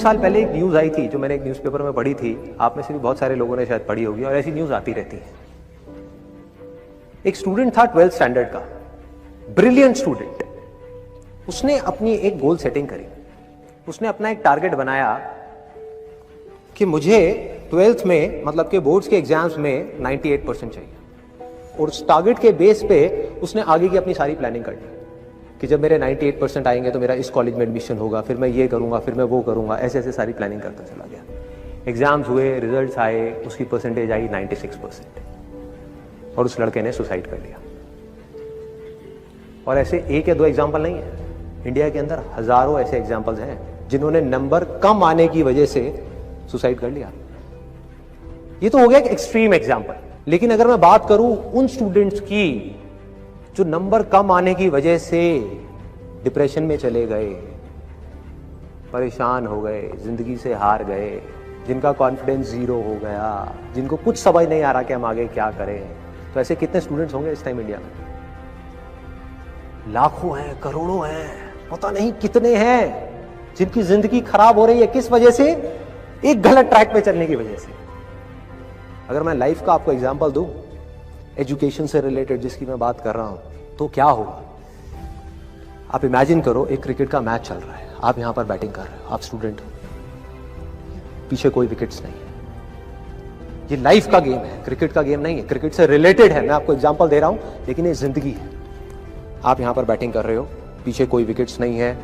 साल पहले एक न्यूज़ आई थी जो मैंने एक न्यूज़पेपर में पढ़ी थी, आप में से भी बहुत सारे लोगों ने शायद पढ़ी होगी और ऐसी न्यूज़ आती रहती है। एक स्टूडेंट था 12th स्टैंडर्ड का, ब्रिलियंट स्टूडेंट। उसने अपनी एक गोल सेटिंग करी, उसने अपना एक टारगेट बनाया कि मुझे 12th में मतलब के बोर्ड्स के एग्जाम्स में 98% चाहिए, और उस टारगेट के बेस पे उसने आगे की अपनी सारी प्लानिंग कर ली कि जब मेरे 98% आएंगे तो मेरा इस कॉलेज में एडमिशन होगा, फिर मैं ये करूंगा, फिर मैं वो करूंगा, ऐसे ऐसे सारी प्लानिंग करता चला गया। एग्जाम्स हुए, रिजल्ट्स आए, उसकी परसेंटेज आई 96% और उस लड़के ने सुसाइड कर लिया। और ऐसे एक या दो एग्जाम्पल नहीं है, इंडिया के अंदर हजारों ऐसे एग्जाम्पल्स हैं जिन्होंने नंबर कम आने की वजह से सुसाइड कर लिया। ये तो हो गया एक एक्सट्रीम एग्जाम्पल, लेकिन अगर मैं बात करूं उन स्टूडेंट्स की जो नंबर कम आने की वजह से डिप्रेशन में चले गए, परेशान हो गए, जिंदगी से हार गए, जिनका कॉन्फिडेंस जीरो हो गया, जिनको कुछ समझ नहीं आ रहा कि हम आगे क्या करें, तो ऐसे कितने स्टूडेंट्स होंगे इस टाइम इंडिया में? लाखों हैं, करोड़ों हैं, पता नहीं कितने हैं जिनकी जिंदगी खराब हो रही है। किस वजह से? एक गलत ट्रैक पे चलने की वजह से। अगर मैं लाइफ का आपको एग्जांपल दूं, एजुकेशन से रिलेटेड जिसकी मैं बात कर रहा हूं, तो क्या होगा? आप इमेजिन करो एक क्रिकेट का मैच चल रहा है, आप यहां पर बैटिंग कर रहे हो, आप स्टूडेंट हो, पीछे कोई विकेट्स नहीं है। ये लाइफ का गेम है, क्रिकेट का गेम नहीं है, क्रिकेट से रिलेटेड है, मैं आपको एग्जांपल दे रहा हूं, लेकिन ये जिंदगी है। आप यहां पर बैटिंग कर रहे हो, पीछे कोई विकेट्स नहीं है,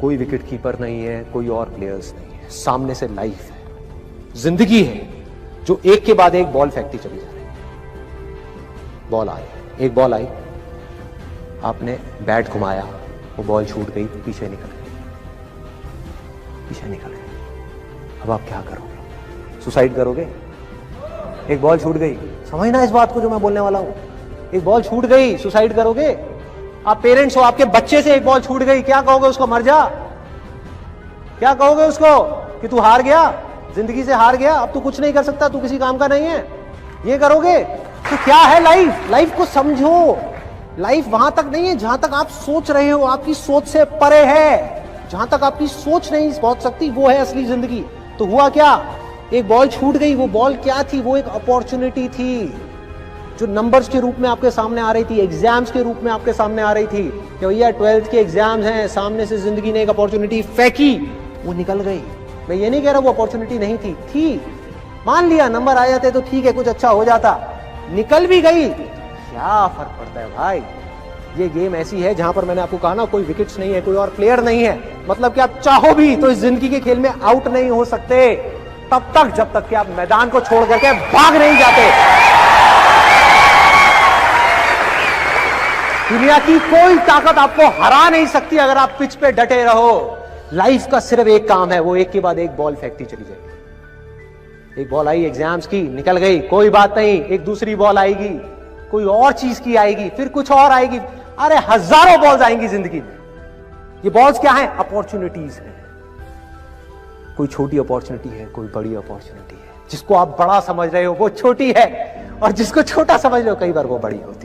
कोई विकेट कीपर नहीं है, कोई और प्लेयर्स नहीं है, सामने से लाइफ है, जिंदगी है जो एक के बाद एक बॉल फेंकती चली जा रही है। बॉल आई, एक बॉल आई, आपने बैट घुमाया, वो बॉल छूट गई, पीछे निकल गई, पीछे निकल गई। अब आप क्या करोगे? सुसाइड करोगे? एक बॉल छूट गई, समझना इस बात को जो मैं बोलने वाला हूं। एक बॉल छूट गई, सुसाइड करोगे? आप पेरेंट्स हो, आपके बच्चे से एक बॉल छूट गई, क्या कहोगे उसको? मर जा? क्या कहोगे उसको कि तू हार गया, जिंदगी से हार गया, अब तू कुछ नहीं कर सकता, तू किसी काम का नहीं है? ये करोगे? तो क्या है लाइफ? लाइफ को समझो। लाइफ वहां तक नहीं है जहां तक आप सोच रहे हो, आपकी सोच से परे है। जहां तक आपकी सोच नहीं पहुंच सकती वो है असली जिंदगी। तो हुआ क्या? एक बॉल छूट गई। वो बॉल क्या थी? वो एक अपॉर्चुनिटी थी जो नंबर्स के रूप में आपके सामने आ रही थी, एग्जाम्स के रूप में आपके सामने आ रही थी कि भैया 12th के एग्जाम्स हैं, सामने से जिंदगी ने एक अपॉर्चुनिटी फेंकी, वो निकल गई। मैं ये नहीं कह रहा वो अपॉर्चुनिटी नहीं थी, मान लिया नंबर आ जाते तो ठीक है, कुछ अच्छा हो जाता, निकल भी गई, क्या फर्क पड़ता है भाई? ये गेम ऐसी है जहां पर मैंने आपको कहा ना, कोई विकेट्स नहीं है, कोई और प्लेयर नहीं है, मतलब कि आप चाहो भी तो इस जिंदगी के खेल में आउट नहीं हो सकते तब तक जब तक कि आप मैदान को छोड़ करके भाग नहीं जाते। दुनिया की कोई ताकत आपको हरा नहीं सकती अगर आप पिच पे डटे रहो। लाइफ का सिर्फ एक काम है, वो एक के बाद एक बॉल फेंकती चली जाएगी। एक बॉल आई एग्जाम्स की, निकल गई, कोई बात नहीं, एक दूसरी बॉल आएगी, कोई और चीज की आएगी, फिर कुछ और आएगी, अरे हजारों बॉल्स आएंगी जिंदगी में। ये बॉल्स क्या है? अपॉर्चुनिटीज है। कोई छोटी अपॉर्चुनिटी है, कोई बड़ी अपॉर्चुनिटी है। जिसको आप बड़ा समझ रहे हो वो छोटी है, और जिसको छोटा समझ रहे हो कई बार वो बड़ी होती है।